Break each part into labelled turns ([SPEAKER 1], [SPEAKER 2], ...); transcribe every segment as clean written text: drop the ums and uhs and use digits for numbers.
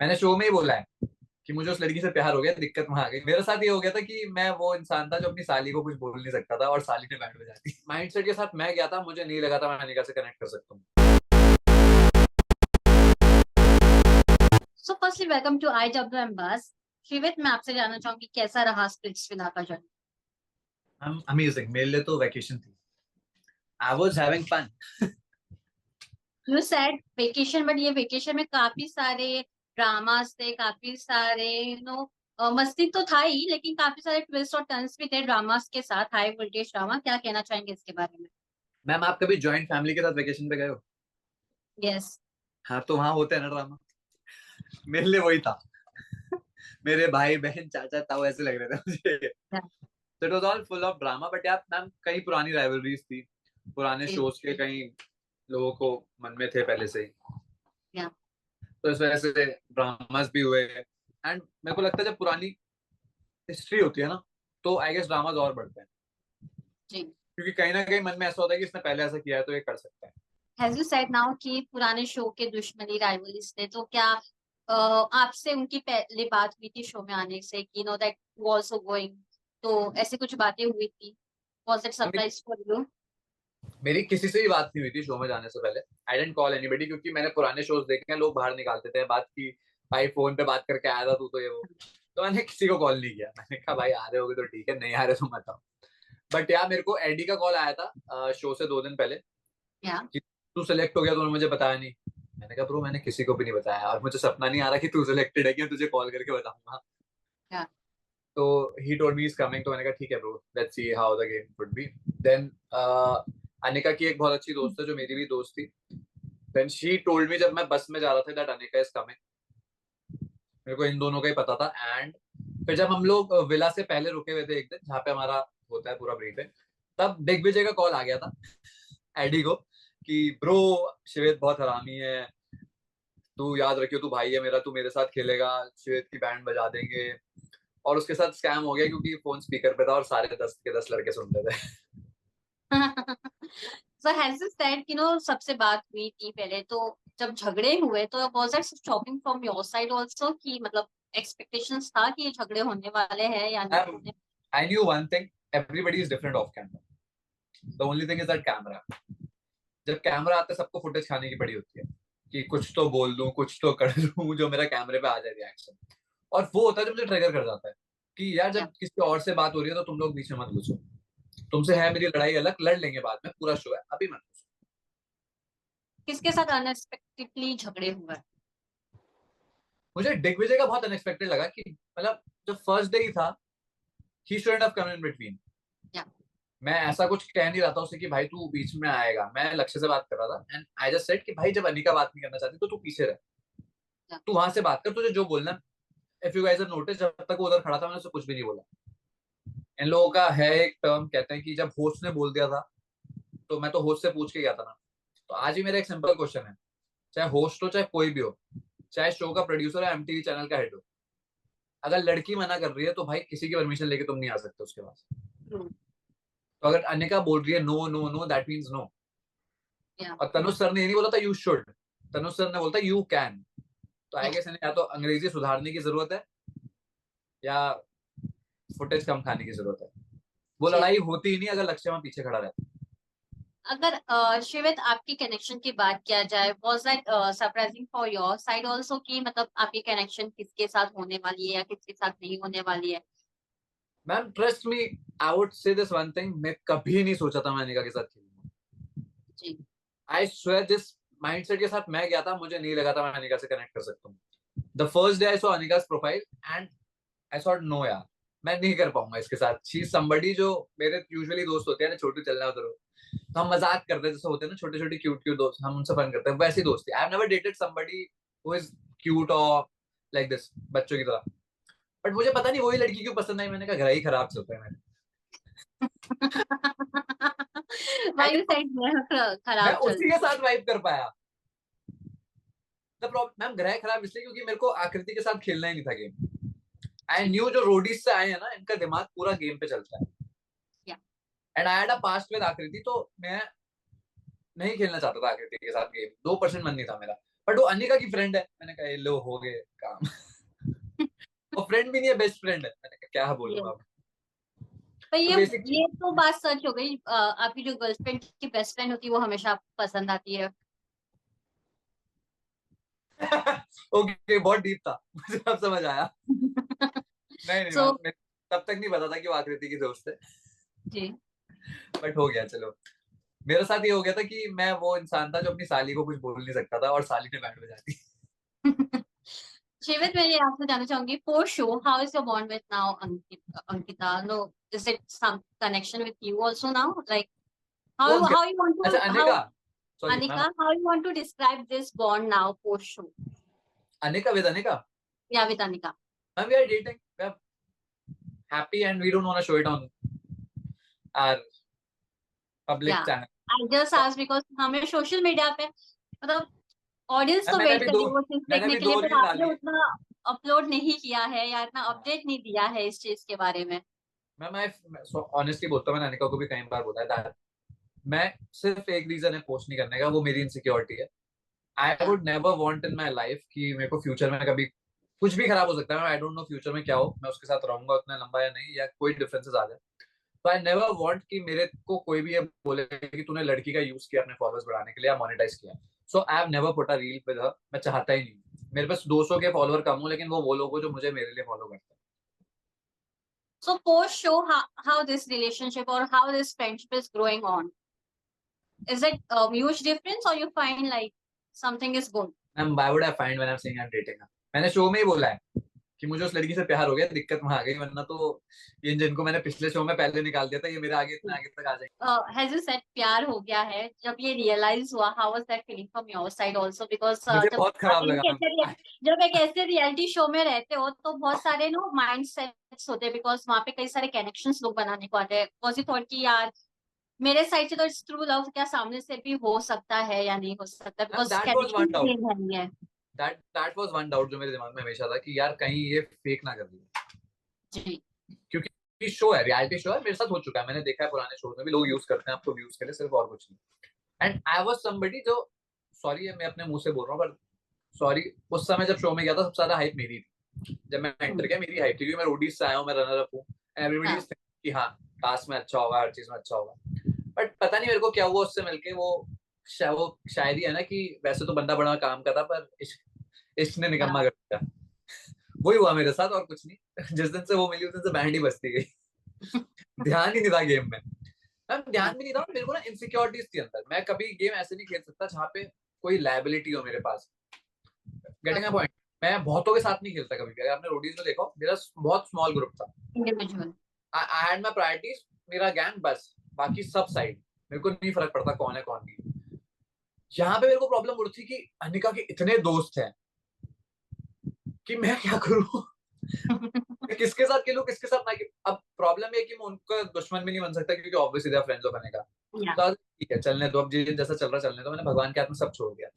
[SPEAKER 1] मैंने शो में ही बोला है कि मुझे उस लड़की से प्यार हो गया, दिक्कत वहां आ गई। मेरे साथ ये हो गया था कि मैं वो इंसान था जो अपनी साली को कुछ बोल नहीं सकता था और साली ने बैंड बजा दी। माइंडसेट के साथ मैं गया था, मुझे नहीं लगा था मैं अनिका से कनेक्ट कर सकता हूँ।
[SPEAKER 2] So firstly welcome to IWM Buzz. Shivet, मैं आपसे जानना चाहूंगी कैसा रहा स्प्लिट्स विला का जर्नी।
[SPEAKER 1] अमेजिंग, मेरे लिए तो वेकेशन थी। I was having fun.
[SPEAKER 2] You said vacation, but ये वेकेशन में काफी सारे ड्रामास थे, काफी सारे मस्ती तो था ही, लेकिन काफी सारे ट्विस्ट और टर्न्स भी थे ड्रामास के साथ। हाई वोल्टेज ड्रामा, क्या कहना चाहेंगे इसके बारे में?
[SPEAKER 1] मैम, आप कभी जॉइंट फैमिली के साथ वेकेशन पे गए हो?
[SPEAKER 2] यस।
[SPEAKER 1] हाँ, तो वहां होते हैं ना ड्रामा। मेरे लिए वही था। मेरे भाई बहन चाचा ताऊ ऐसे लग रहे थे मुझे। तो it was all full of drama. But यार मैम, कई पुरानी राइवलरीज थी, पुराने शोज के कई लोगों को मन में थे पहले से ही। तो इस वजह से ड्रामास भी हुए। एंड मेरे को लगता है जब पुरानी हिस्ट्री होती है ना, तो आई गेस ड्रामास और बढ़ते हैं। क्योंकि कहीं ना कहीं मन में ऐसा होता है कि इसने पहले ऐसा किया है तो ये कर सकता है।
[SPEAKER 2] हैज यू सेड नाउ कि पुराने शो के दुश्मनी राइवल्स थे, तो क्या आपसे उनकी पहले बात हुई थी शो में आने से कि नो दैट आल्सो गोइंग, तो ऐसी कुछ बातें हुई थी? वाज इट
[SPEAKER 1] मेरी
[SPEAKER 2] सरप्राइज फॉर यू?
[SPEAKER 1] मेरी किसी से भी बात नहीं हुई थी शो में जाने से पहले। आई डेंट कॉल एनीबडी, क्योंकि मैंने पुराने शोज देखे हैं, लोग बाहर निकालते थे बात की। भाई फोन पे बात करके आया था तू, तो ये वो। तो मैंने किसी को कॉल नहीं किया। मैंने कहा भाई आ रहे होगे तो ठीक है, नहीं आ रहे तो मत आओ। बट यार मेरे को एडी का कॉल आया था शो से 2 दिन पहले
[SPEAKER 2] या
[SPEAKER 1] कि तू सिलेक्ट हो गया, तो उन्होंने मुझे बताया नहीं। मैंने कहा ब्रो, मैंने किसी को भी नहीं बताया और मुझे सपना नहीं आ रहा कि तू सिलेक्टेड है कि मैं तुझे कॉल करके बताऊंगा।
[SPEAKER 2] या
[SPEAKER 1] तो he told me is coming, तो मैंने कहा ठीक है bro, let's see how the game would be. Then Anika की एक बहुत अच्छी दोस्त है जो मेरी भी दोस्त थी। देन शी टोल्ड मी जब मैं बस में जा रहा था दैट अनिका इज कमिंग। मेरे को इन दोनों का ही पता था। एंड फिर जब हम लोग विला से पहले रुके हुए थे एक दिन, जहाँ पे हमारा होता है पूरा ब्रीफिंग, तब दिग्विजय का कॉल आ गया था एडी को कि ब्रो, शिवेत बहुत हरामी है, तू याद रखियो, तू भाई है मेरा, तू मेरे साथ खेलेगा, शिवेत की बैंड बजा देंगे। और उसके साथ स्कैम हो गया क्योंकि फोन स्पीकर पे था और सारे 10 के 10 लड़के सुन रहे थे।
[SPEAKER 2] सो हैज यू सेड कि नो सबसे बात हुई थी पहले, तो जब झगड़े हुए तो was that shocking from your side also कि मतलब एक्सपेक्टेशंस था कि ये झगड़े होने वाले हैं या नहीं होने?
[SPEAKER 1] I knew one thing, everybody is different of camera. The only thing is that camera, जब कैमरा आता है सबको फुटेज खाने की पड़ी होती है कि कुछ तो बोल दूं, कुछ तो कर दूं जो मेरा कैमरे पे आ जाए रिएक्शन। और वो होता है जो मुझे ट्रिगर कर जाता है कि यार
[SPEAKER 2] या
[SPEAKER 1] जब किसी और से बात हो रही है तो तुम लोग बीच में मत घुसो। तुमसे है मेरी लड़ाई अलग, लड़ लेंगे बाद में, पूरा शो है, अभी मत घुसो।
[SPEAKER 2] किसके साथ अनएक्सपेक्टेडली झगड़े हुए?
[SPEAKER 1] मुझे दिग्विजय का बहुत अनएक्सपेक्टेड लगा कि मतलब जब फर्स्ट डे ही था, he shouldn't have come in between.
[SPEAKER 2] या
[SPEAKER 1] मैं ऐसा कुछ कह नहीं रहा था उसे कि भाई तू बीच में आएगा, मैं लक्ष्य से बात कर रहा था। एंड आई जस्ट सेड कि भाई जब अनिका बात नहीं करना चाहती तो तू पीछे रह,
[SPEAKER 2] या
[SPEAKER 1] तू वहां से बात कर, तुझे जो बोलना। If you guys have notice, जब तक वो उधर खड़ा था मैंने उसे कुछ भी नहीं बोला। इन लोगों का है एक टर्म, कहते हैं कि जब होस्ट ने बोल दिया था, तो मैं तो होस्ट से पूछ के गया था ना। तो आज भी मेरा एक सिंपल क्वेश्चन है, चाहे होस्ट हो चाहे कोई भी हो, चाहे शो का प्रोड्यूसर है, एमटीवी चैनल का हेड हो, अगर लड़की मना कर रही है तो भाई किसी की परमिशन लेके तुम नहीं आ सकते उसके पास।
[SPEAKER 2] ट्रू।
[SPEAKER 1] तो अगर अनिका बोल रही है no no no, that means no.
[SPEAKER 2] Yeah
[SPEAKER 1] और तनुज सर ने ये नहीं बोला था यू शुड, तनुज सर ने बोलता यू कैन। तो आई
[SPEAKER 2] या
[SPEAKER 1] गेस इन्हें या तो अंग्रेजी सुधारने की जरूरत है या फुटेज कम खाने की जरूरत है। वो
[SPEAKER 2] जी।
[SPEAKER 1] लड़ाई होती ही नहीं अगर लक्ष्य वहां पीछे खड़ा रहता।
[SPEAKER 2] अगर शिवित आपकी कनेक्शन की बात किया जाए, was that surprising for your side also कि मतलब आपकी कनेक्शन किसके साथ होने वाली है या किसके साथ नहीं होने वाली है?
[SPEAKER 1] Ma'am trust me, I would say this one thing, मैं कभी नहीं सोचा था मैं अनिका के साथ खेलूंगा।
[SPEAKER 2] जी।
[SPEAKER 1] आई स्वेयर, जिस माइंडसेट के साथ मैं गया था मुझे नहीं लगा था मैं अनिका से कनेक्ट कर सकता हूँ। The first day I saw Anika's profile and I thought no यार, मैं नहीं कर पाऊंगा इसके साथ। शी इज समबडी जो मेरे यूजुअली दोस्त होते हैं ना, छोटू चलना उधर हो, तो हम मजाक करते हैं, जैसे होते हैं ना छोटे छोटे क्यूट क्यूट दोस्त, हम उनसे फन करते हैं, वैसी दोस्ती। आई have never dated somebody who is cute और लाइक दिस, बच्चों की तरह। बट मुझे पता नहीं वही लड़की क्यों पसंद आई, मैंने कहा घर ही खराब चलता है मैंने। आई
[SPEAKER 2] वायु
[SPEAKER 1] डोंट नो,
[SPEAKER 2] साइड
[SPEAKER 1] मैं
[SPEAKER 2] खराब चल
[SPEAKER 1] उसी
[SPEAKER 2] रही
[SPEAKER 1] के साथ वाइब कर पाया। द प्रॉब्लम मैम, ग्रह खराब इसलिए क्योंकि मेरे को आकृति के साथ खेलना ही नहीं था गेम। आई
[SPEAKER 2] जी।
[SPEAKER 1] न्यू जो रोडीज से आए हैं ना, इनका दिमाग पूरा गेम पे चलता है।
[SPEAKER 2] या
[SPEAKER 1] and I had a past with आकृति, तो मैं नहीं खेलना चाहता था आकृति के साथ गेम, 2% मन नहीं था मेरा। बट वो अनिका की फ्रेंड है। मैंने कहा ये लो हो गए काम। वो फ्रेंड भी नहीं है, बेस्ट फ्रेंड है। मैंने कहा क्या बोलूं अब।
[SPEAKER 2] पर
[SPEAKER 1] तो बेसिक
[SPEAKER 2] ये तो बात सच हो गई, आपकी जो गर्लफ्रेंड की बेस्ट फ्रेंड होती है वो हमेशा आपको पसंद आती है।
[SPEAKER 1] ओके, बहुत डीप था। मुझे अब समझ आया। नहीं नहीं,
[SPEAKER 2] सो
[SPEAKER 1] मैं तब तक नहीं पता था कि वो आकृति की दोस्त है।
[SPEAKER 2] जी।
[SPEAKER 1] बट हो गया चलो। मेरे साथ ये हो गया था कि मैं वो इंसान था जो अपनी साली को कुछ बोल नहीं सकता था, और साली ने बैंड बजा दी।
[SPEAKER 2] शिवित, मैं ये आपसे जानना चाहूंगी, post show, how is your bond with now Ankita? No, is it some connection with you also now, like
[SPEAKER 1] वो अंकित,
[SPEAKER 2] how you want
[SPEAKER 1] अच्छा
[SPEAKER 2] to, how
[SPEAKER 1] Anika, sorry ma'am,
[SPEAKER 2] Anika, how you want to describe this bond now post show?
[SPEAKER 1] Anika with Anika,
[SPEAKER 2] Yeah, with Anika.
[SPEAKER 1] Ma'am we are dating, we are happy and we don't want to show it on our public
[SPEAKER 2] Yeah,
[SPEAKER 1] channel.
[SPEAKER 2] I just asked because हमें social media पे मतलब audience तो
[SPEAKER 1] मैंने
[SPEAKER 2] wait
[SPEAKER 1] भी
[SPEAKER 2] कर
[SPEAKER 1] दो
[SPEAKER 2] रही है वो चीज
[SPEAKER 1] मैंने
[SPEAKER 2] देखने
[SPEAKER 1] भी
[SPEAKER 2] के लिए,
[SPEAKER 1] दो
[SPEAKER 2] पर
[SPEAKER 1] रील
[SPEAKER 2] आपने
[SPEAKER 1] डाली है।
[SPEAKER 2] उतना अपलोड नहीं किया है या इतना
[SPEAKER 1] हाँ,
[SPEAKER 2] अपडेट नहीं दिया है इस चीज के बारे में।
[SPEAKER 1] मैं ऑनेस्टली बोलता हूँ, मैंने अनिका को भी कई बार बोला है that मैं सिर्फ एक रीजन है पोस्ट नहीं करने का, वो मेरी इनसिक्योरिटी है। आई
[SPEAKER 2] Yeah.
[SPEAKER 1] Would never want in my life कि मेरे को फ्यूचर में कभी कुछ भी खराब हो सकता है। आई डोंट नो फ्यूचर में क्या हो, मैं उसके साथ रहूंगा उतना लंबा या नहीं, या कोई डिफरेंसेस आ जाए। तो आई नेवर वांट कि मेरे को कोई भी ये बोले कि तूने लड़की का यूज किया अपने फॉलोअर्स बढ़ाने के लिए या मोनेटाइज किया। So I have never put a reel with her. मैं चाहता ही नहीं। मेरे पास 200 के फॉलोअर कम हो, लेकिन वो लोग हो जो मुझे मेरे लिए फॉलो करते हैं।
[SPEAKER 2] So post show how this relationship or how this friendship is growing on. Is it a huge difference or you find like something is good?
[SPEAKER 1] Why would I find when I'm saying I'm dating her? मैंने show में ही बोला है कि मुझे उस लड़की से प्यार हो गया, दिक्कत वहां आ गई, वरना तो ये जिनको मैंने पिछले शो में पहले निकाल दिया था, ये मेरे आगे इतना आगे तक आ जाएंगे।
[SPEAKER 2] As you said, प्यार हो गया है, जब ये रियलाइज हुआ, how was that feeling from your side also? Because
[SPEAKER 1] मुझे
[SPEAKER 2] जब
[SPEAKER 1] बहुत
[SPEAKER 2] आप
[SPEAKER 1] खराब
[SPEAKER 2] एक
[SPEAKER 1] लगा।
[SPEAKER 2] ऐसे जब एक ऐसे रियलिटी शो में रहते हो तो बहुत सारे नो माइंड सेट्स होते हैं, बिकॉज वहाँ पे कई सारे कनेक्शंस लोग बनाने को आते हैं। बिकॉज ये थॉट कि यार मेरे साइड से तो इट्स ट्रू लव, क्या सामने से भी हो सकता है या नहीं हो सकता, because
[SPEAKER 1] that was one
[SPEAKER 2] connection
[SPEAKER 1] doubt,
[SPEAKER 2] नहीं है।
[SPEAKER 1] दैट वाज वन डाउट जो मेरे दिमाग में हमेशा था कि यार कहीं ये फेक ना कर दी।
[SPEAKER 2] जी।
[SPEAKER 1] क्योंकि शो है, रियलिटी शो है, मेरे साथ हो चुका है, मैंने देखा है पुराने शोज में भी लोग यूज करते हैं आपको व्यूज के लिए सिर्फ, और कुछ नहीं। एंड आई वाज समबडी जो, सॉरी मैं अपने मुंह से बोल रहा हूँ पर सॉरी, उस समय जब शो में गया था सबसे ज्यादा हाइप मेरी थी। जब मैं एंटर किया मेरी हाइप थी, क्योंकि मैं रोडीज से आया हूँ, मैं रनर अप हूँ। एवरीबॉडी इज कि हाँ टास्क में अच्छा होगा, हर चीज में अच्छा होगा। बट पता नहीं मेरे को क्या हुआ उससे मिलके, वो शायद ही है ना कि वैसे तो बंदा बड़ा काम का था, पर इश्क ने निकम्मा कर दिया। वही हुआ मेरे साथ और कुछ नहीं। जिस दिन से वो मिली उस दिन से बैंड ही बजती गई। ध्यान ही नहीं था गेम में। मैम ध्यान भी नहीं था, मेरे को ना इनसिक्योरिटीज थी अंदर। मैं कभी गेम ऐसे नहीं खेल सकता जहाँ पे कोई लायबिलिटी हो मेरे पास। Getting a point. मैं बहुतों के साथ नहीं खेलता कभी भी। अगर आपने रोडीज में देखो, मेरा बहुत स्मॉल ग्रुप था।
[SPEAKER 2] Individual.
[SPEAKER 1] I had my priorities, मेरा गैंग बस, बाकी सब साइड। मेरे को नहीं फर्क पड़ता कौन है कौन नहीं। यहाँ पे मेरे को प्रॉब्लम उठी थी कि अनिका के इतने दोस्त हैं कि मैं क्या करूँ। किसके साथ खेलूं किसके साथ ना खेलूं। अब प्रॉब्लम ये है कि मैं उनका दुश्मन भी नहीं बन सकता, क्योंकि obviously they are friends of Anika. तो ठीक है चलने दो, अब जैसा चल रहा चलने दो। मैंने भगवान के हाथ में सब छोड़ दिया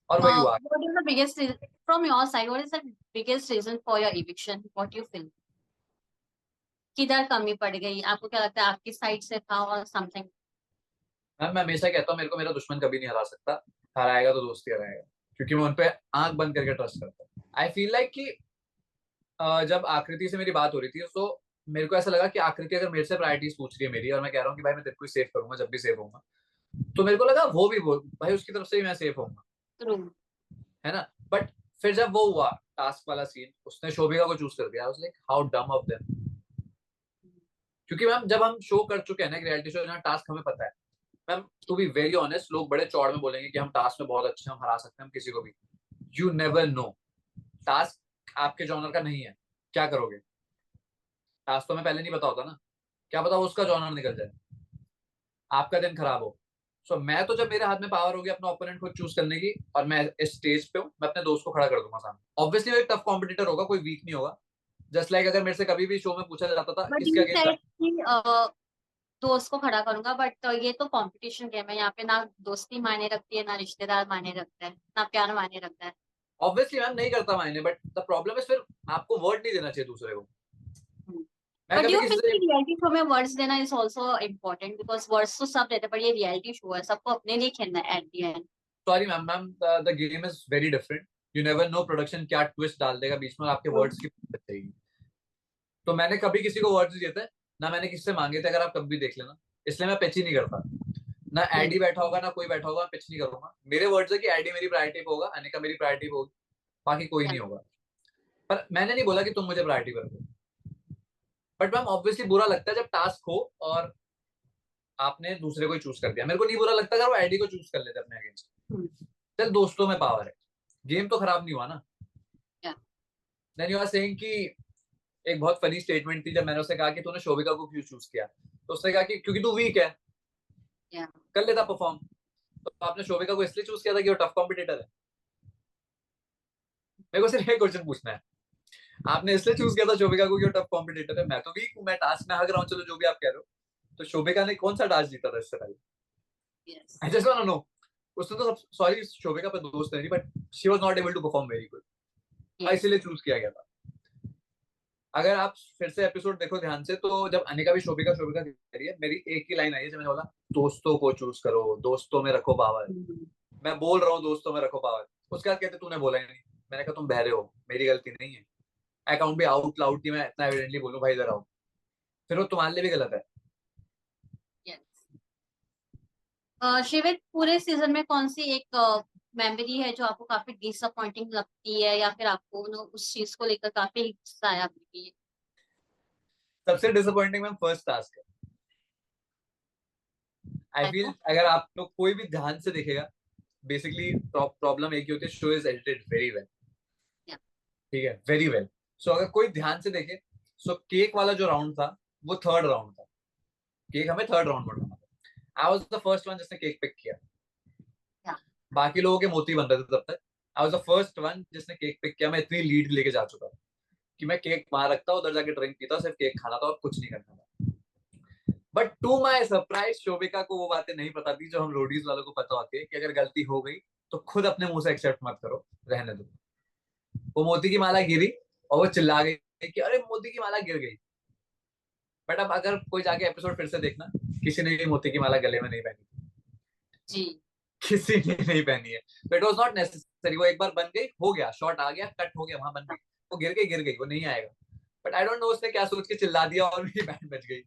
[SPEAKER 1] और वही हुआ।
[SPEAKER 2] What is the biggest reason from your side? What is the biggest reason for your eviction? What you feel? किधर कमी पड़ गई? आपको क्या लगता है आपकी साइड से था और समथिंग?
[SPEAKER 1] मैम मैं हमेशा कहता हूँ मेरे को मेरा दुश्मन कभी नहीं हरा सकता, हराएगा तो दोस्ती हराएगा, क्योंकि मैं उनपे आंख बंद करके ट्रस्ट करता हूँ। आई फील लाइक कि जब आकृति से मेरी बात हो रही थी तो मेरे को ऐसा लगा कि आकृति अगर मेरे से प्रायोरिटीज पूछ रही है मेरी, और मैं कह रहा हूँ कि भाई मैं तेरे को सेव करूंगा जब भी सेव होऊंगा, तो मेरे को लगा वो भी बोल भाई उसकी तरफ से ही मैं सेव होऊंगा,
[SPEAKER 2] ट्रू।
[SPEAKER 1] है ना। बट फिर जब वो हुआ टास्क वाला सीन, उसने शोभिका को चूज कर दिया। लाइक हाउ डम ऑफ देम। क्योंकि मैम जब हम शो कर चुके हैं ना, रियलिटी शो जहाँ टास्क हमें पता है, ma'am to be very honest, लोग बड़े चौड़ में बोलेंगे कि हम टास्क में बहुत अच्छे हैं, हम हरा सकते हैं हम किसी को भी। यू नेवर नो, टास्क आपके जॉनर का नहीं है, क्या करोगे। टास्क तो हमें पहले नहीं पता होता ना, क्या पता उसका जॉनर निकल जाए, आपका दिन खराब हो। सो मैं तो जब मेरे हाथ में पावर होगी अपना ओपोनेंट खुद चूज करने की, और मैं इस स्टेज पे हूँ, मैं अपने दोस्त को खड़ा कर दूंगा सामने। ऑब्वियसली वो एक टफ कॉम्पिटिटर होगा, कोई वीक नहीं होगा। जस्ट लाइक अगर मेरे से कभी भी शो में पूछा जाता था
[SPEAKER 2] बट
[SPEAKER 1] किसके
[SPEAKER 2] यू
[SPEAKER 1] अगेंस्ट,
[SPEAKER 2] सेड कि दोस्त को खड़ा करूंगा, बट ये तो कंपटीशन गेम है, यहाँ पे ना दोस्ती मायने रखती है, ना रिश्तेदार मायने रखता है, ना प्यार मायने रखता है।
[SPEAKER 1] ऑब्वियसली मैम नहीं करता मायने, बट द प्रॉब्लम इज फिर आपको वर्ड नहीं देना चाहिए दूसरे को। मैं
[SPEAKER 2] बट
[SPEAKER 1] कभी
[SPEAKER 2] यू
[SPEAKER 1] किसी
[SPEAKER 2] थिंक
[SPEAKER 1] से,
[SPEAKER 2] कि रियलिटी शो में वर्ड्स देना is also important, because words तो सब देते हैं, पर ये रियलिटी शो है, सबको अपने लिए खेलना है at the end.
[SPEAKER 1] Sorry ma'am, the game is very different. You never know production क्या ट्विस्ट डाल देगा बीच में और आपके वर्ड्स की बचेगी. तो मैंने कभी किसी को वर्ड्स दिए थे ना, मैंने किसी से मांगे थे, अगर आप कभी भी देख लेना. इसलिए मैं पिच ही नहीं करता. ना एडी बैठा होगा ना कोई बैठा होगा, पिच नहीं करूंगा. मेरे वर्ड्स है कि एडी मेरी प्रायोरिटी पे होगा, अनिका मेरी प्रायोरिटी पे होगी, बाकी कोई नहीं होगा. पर मैंने नहीं बोला कि तुम मुझे प्रायोरिटी पर रखो. बट मैम ऑब्वियसली बुरा लगता है जब टास्क हो और आपने दूसरे को ही चूज कर दिया. मेरे को नहीं बुरा लगता अगर वो एडी को चूज कर लेते अपने अगेंस्ट. चल दोस्तों में पावर है, गेम तो खराब नहीं हुआ ना. देन यू आर सेइंग कि एक बहुत फनी स्टेटमेंट थी जब मैंने उससे कहा कि तूने शोभिका को क्यों चूज किया, तो उसने कहा कि क्योंकि तू वीक है, कर लेता परफॉर्म. तो आपने शोभिका को इसलिए चूज किया था कि वो टफ कॉम्पिटिटर है. मेरे को सिर्फ एक क्वेश्चन पूछना है, आपने इसलिए चूज किया था शोभिका को कि वो टफ कॉम्पिटिटर है? मैं तो वीक हूं, मैं टास्क में हार रहा हूँ, चलो जो भी आप कह रहे हो. तो शोभिका ने कौन सा टास्क जीता था इससे पहले? I just want to know. उसने तो सब, सॉरी शोभिका पे दोस्त नहीं, but she was not able to perform very good, इसलिए चूज किया गया था. अगर आप फिर से एपिसोड देखो ध्यान से, तो जब अनिका भी शोभिका शोभिका कह रही है, मेरी एक ही लाइन आई है जब मैंने बोला दोस्तों को चूज करो, दोस्तों में रखो पावर. मैं बोल रहा हूँ दोस्तों में रखो पावर, उसके बाद कहते तूने बोला ही नहीं. मैंने कहा तुम बहरे हो, मेरी गलती नहीं है. अकाउंट भी आउट लाउड की मैं इतना एविडेंटली बोलूं भाई इधर आओ, फिर वो तुम्हारे लिए भी गलत है.
[SPEAKER 2] शिविर, पूरे सीजन में कौन सी एक मेमोरी है जो आपको काफी डिसअपॉइंटिंग लगती है, या फिर आपको उस चीज को लेकर काफी गुस्सा आया आपकी?
[SPEAKER 1] सबसे डिसअपॉइंटिंग मैम फर्स्ट टास्क है. आई फील अगर आप लोग कोई भी ध्यान से देखेगा, बेसिकली प्रॉब्लम एक ही होती है, show is edited very well. ठीक है, वेरी वेल. सो अगर कोई ध्यान से देखे, सो केक वाला जो राउंड था वो थर्ड राउंड था. केक हमें थर्ड राउंड में उठाना था. I was the first one जिसने केक पिक किया. बाकी लोगों के मोती बन रहे थे तब तक. I was the first one जिसने केक पिक किया. मैं इतनी लीड लेके जा चुका था कि मैं केक वहां रखता, उधर जाके ड्रिंक पीता, सिर्फ केक खाना था और कुछ नहीं करना था. But to my surprise Shobhika को वो बातें नहीं पता थी जो हम रोडीज वालों को पता होती है, कि अगर गलती हो गई तो खुद अपने मुंह से एक्सेप्ट मत करो, रहने दो. वो मोती की माला गिरी और वो चिल्ला गई कि अरे मोती की माला गिर गई. बट अब अगर कोई जाके एपिसोड फिर से देखना, किसी ने भी मोती की माला गले में नहीं पहनी
[SPEAKER 2] जी.
[SPEAKER 1] किसी ने नहीं पहनी है. तो इट वॉज नॉट नेसेसरी. वो एक बार बन गई, हो गया, शॉट आ गया, कट हो गया, वहां बन गई. वो गिर गई, वो नहीं आएगा. बट आई डोंट नो उसने क्या सोच के चिल्ला दिया और मेरी बैंड बच गई.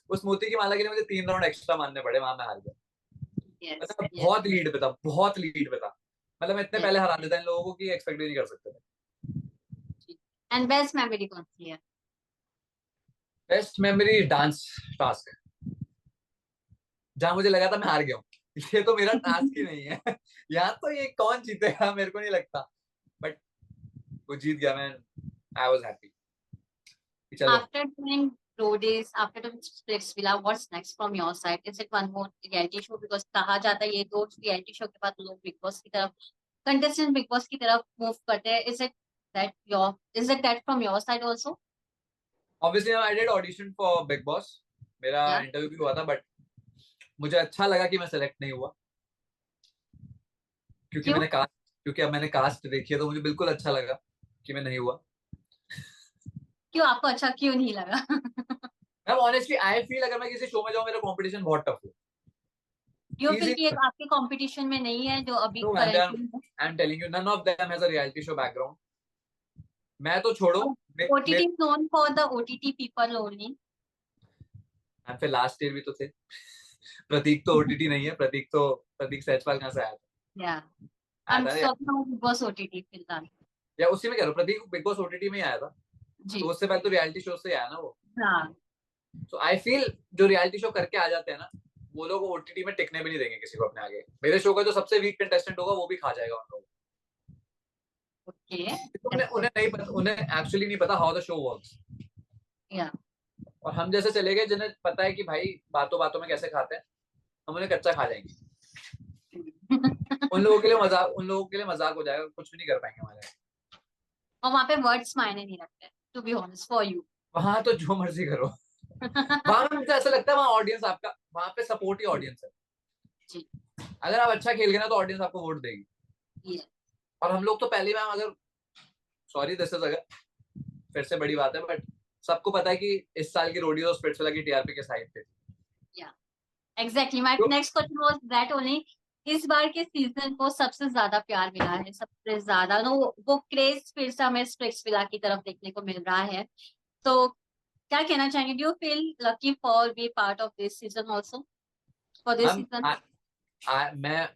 [SPEAKER 1] उस मोती की माला के लिए मुझे 3 राउंड एक्स्ट्रा मारने पड़े, वहां मैं हार गया. मतलब बहुत लीड पे था, बहुत लीड पे था. मतलब मैं इतने पहले हरा देता इन लोगों को कि एक्सपेक्ट भी नहीं कर सकते थे.
[SPEAKER 2] एंड बेस्ट मेमोरी कौन सी है?
[SPEAKER 1] बेस्ट मेमोरी डांस टास्क, जहां मुझे लगा था मैं हार गया हूँ. ये तो मेरा टास्क ही नहीं है. यहाँ तो ये कौन जीतेगा मेरे को नहीं लगता. बट वो जीत गया. मैं I was happy.
[SPEAKER 2] After doing Roadies, after doing Splitsvilla, what's next from your side? Is it one more reality show? Because कहा जाता है ये दो reality show के बाद लोग Big Boss की तरफ, contestant Big Boss की तरफ move करते हैं. Is it that from your side also?
[SPEAKER 1] Obviously I did audition for Big Boss. मेरा इंटरव्यू भी हुआ था, बट मुझे अच्छा लगा कि मैं सेलेक्ट नहीं हुआ. क्योंकि अब मैंने कास्ट देखी है, तो मुझे बिल्कुल अच्छा लगा कि मैं नहीं हुआ.
[SPEAKER 2] क्यों, आपको अच्छा क्यों नहीं लगा?
[SPEAKER 1] मैम ऑनेस्टली आई फील अगर मैं किसी शो में जाऊं, मेरा कंपटीशन बहुत टफ है.
[SPEAKER 2] You feel कि आपके कंपटीशन में नहीं है जो अभी
[SPEAKER 1] currently I'm telling you, none of them has a reality show background. मैं तो छोड़ो,
[SPEAKER 2] OTT is known for the OTT people only.
[SPEAKER 1] फिर लास्ट ईयर भी तो थे. प्रतीक तो OTT नहीं है. प्रतीक सहजपाल कहाँ से आया था?
[SPEAKER 2] I'm talking about Big Boss OTT फिलहाल.
[SPEAKER 1] या उसी में कह रहा हूँ, प्रतीक बिग बॉस OTT में ही आया था. तो उससे पहले तो रियलिटी शो से आया ना वो. तो आई फील जो रियलिटी शो करके आ जाते हैं ना, वो लोग OTT में टिकने भी नहीं देंगे किसी को अपने आगे. मेरे शो का जो सबसे वीक कंटेस्टेंट होगा वो भी खा जाएगा उन लोगों. उन्हें नहीं पता, उन्हें एक्चुअली नहीं पता हाउ द शो वर्क्स. और हम जैसे चले गए जिन्हें पता है कि भाई बातों बातों में कैसे खाते हैं, हम उन्हें कच्चा खा जाएंगे. उन लोगों के लिए मजाक हो जाएगा, कुछ भी नहीं कर पाएंगे हमारे.
[SPEAKER 2] और वहाँ पे वर्ड्स मायने नहीं रखते, to be honest for you.
[SPEAKER 1] वहां तो जो मर्जी करो. वहां पे मुझे ऐसा लगता है वहां ऑडियंस आपका, वहां पे सपोर्ट ही ऑडियंस है जी. अगर आप अच्छा खेल गए ना तो ऑडियंस आपको वोट देगी. और हम लोग तो पहली बार, अगर सॉरी दिस इज अगर फिर से बड़ी बात है, बट सबको पता है कि इस साल की रोडियो और स्प्लिट्सविला की टीआरपी के साइड पे.
[SPEAKER 2] Exactly. My next question was that only. इस बार के सीजन को सबसे ज्यादा प्यार मिला है, सबसे ज्यादा नो वो क्रेज फिर से हमें स्प्लिट्सविला की तरफ देखने को मिल रहा है। तो क्या कहना चाहेंगे, do you feel lucky for be part of this season also, for this
[SPEAKER 1] ma'am
[SPEAKER 2] season?
[SPEAKER 1] मैं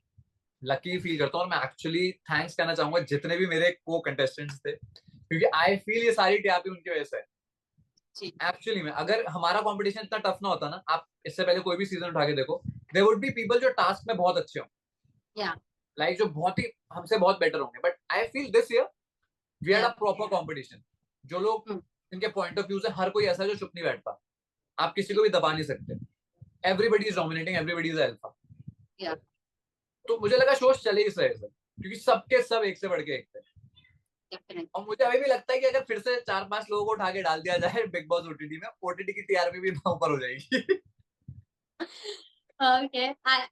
[SPEAKER 1] लकी फील करता हूँ और मैं एक्चुअली थैंक्स कहना चाहूंगा जितने भी मेरे को कंटेस्टेंट्स थे, क्योंकि आई फील ये सारी टीआरपी उनकी वजह से है।
[SPEAKER 2] जी
[SPEAKER 1] एक्चुअली में अगर हमारा कंपटीशन इतना टफ ना होता ना, आप इससे पहले कोई भी सीजन उठा के देखो, देयर वुड बी पीपल जो टास्क में बहुत अच्छे हों,
[SPEAKER 2] या
[SPEAKER 1] लाइक जो बहुत ही हमसे बहुत बेटर होंगे, but I feel this year we had a
[SPEAKER 2] yeah
[SPEAKER 1] proper competition. जो लोग इनके पॉइंट ऑफ व्यू से हर कोई ऐसा है जो चुप नहीं बैठता, आप किसी को भी दबा नहीं सकते, everybody is dominating, everybody is alpha.
[SPEAKER 2] या
[SPEAKER 1] तो मुझे लगा शोज चले इस वजह से, क्योंकि सबके सब एक से बढ़ के एक थे।
[SPEAKER 2] डेफिनेटली।
[SPEAKER 1] और मुझे अभी भी लगता है कि अगर फिर से 4-5 लोगों को उठा के डाल दिया जाए बिग बॉस ओटीटी में, ओटीटी की टीआरपी भी ऊपर हो जाएगी।
[SPEAKER 2] ओके,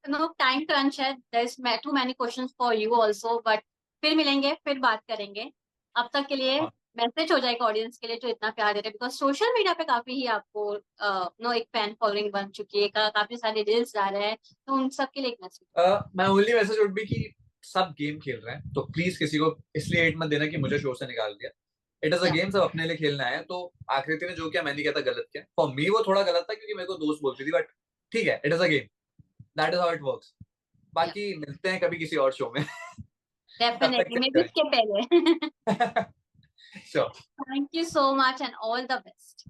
[SPEAKER 2] नो टाइम क्रंच है, there is too many questions for you also, but फिर मिलेंगे, फिर बात करेंगे। अब तक के लिए
[SPEAKER 1] हाँ,
[SPEAKER 2] मैसेज हो जाएगा ऑडियंस के लिए जो इतना प्यार दे रहे हैं, बिकॉज सोशल मीडिया पे काफी ही आपको नो एक फैन फॉलोइंग बन चुकी है, काफी सारे रील्स आ रहे हैं, तो उन सब के लिए एक मैसेज।
[SPEAKER 1] मैं ओनली मैसेज वुड बी कि सब गेम खेल रहे हैं, तो प्लीज किसी को इसलिए हेट मत देना कि मुझे शो से निकाल दिया। इट इज अ
[SPEAKER 2] या
[SPEAKER 1] गेम, सब अपने लिए खेलना है। तो आकृति ने जो किया, मैंने कहता गलत किया, फॉर मी वो थोड़ा गलत था क्योंकि मेरे को दोस्त बोलती थी, बट ठीक है, it is a game, that is how it works.
[SPEAKER 2] या
[SPEAKER 1] बाकी मिलते हैं कभी किसी और शो में। तब तक
[SPEAKER 2] डेफिनेटली, मे बी
[SPEAKER 1] के
[SPEAKER 2] इसके पहले।
[SPEAKER 1] Sure.
[SPEAKER 2] Thank you so much and all the best.